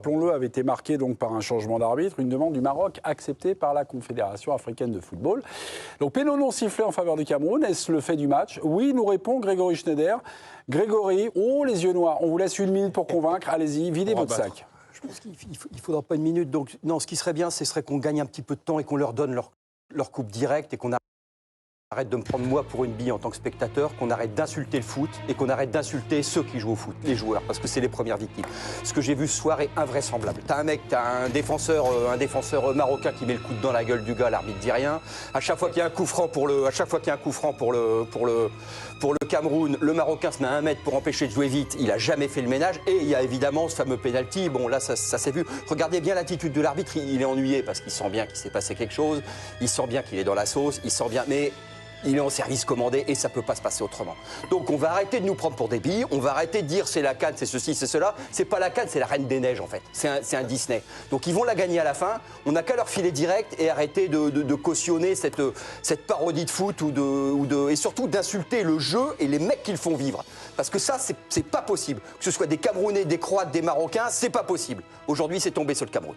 Rappelons-le, avait été marqué donc par un changement d'arbitre, une demande du Maroc acceptée par la Confédération africaine de football. Donc péno non sifflé en faveur du Cameroun, est-ce le fait du match? Oui, nous répond Grégory Schneider. Grégory, oh les yeux noirs, on vous laisse 1 minute pour convaincre, allez-y, videz votre sac. Je pense qu'il ne faudra pas 1 minute. Donc, non, ce qui serait bien, ce serait qu'on gagne un petit peu de temps et qu'on leur donne leur coupe directe et qu'on arrête de me prendre moi pour une bille en tant que spectateur, qu'on arrête d'insulter le foot et qu'on arrête d'insulter ceux qui jouent au foot, les joueurs, parce que c'est les premières victimes. Ce que j'ai vu ce soir est invraisemblable. T'as un défenseur marocain qui met le coude dans la gueule du gars, l'arbitre dit rien. À chaque fois qu'il y a un coup franc pour le Cameroun, le Marocain se met à 1 mètre pour empêcher de jouer vite. Il a jamais fait le ménage. Et il y a évidemment ce fameux penalty. Bon, là, ça s'est vu. Regardez bien l'attitude de l'arbitre. Il est ennuyé parce qu'il sent bien qu'il s'est passé quelque chose. Il sent bien qu'il est dans la sauce. Il sent bien, mais il est en service commandé et ça ne peut pas se passer autrement. Donc on va arrêter de nous prendre pour des billes, on va arrêter de dire c'est la CAN, c'est ceci, c'est cela. C'est pas la CAN, c'est la Reine des Neiges en fait. C'est un Disney. Donc ils vont la gagner à la fin, on n'a qu'à leur filer direct et arrêter de cautionner cette parodie de foot et surtout d'insulter le jeu et les mecs qui le font vivre. Parce que ça, c'est pas possible. Que ce soit des Camerounais, des Croates, des Marocains, c'est pas possible. Aujourd'hui, c'est tombé sur le Cameroun.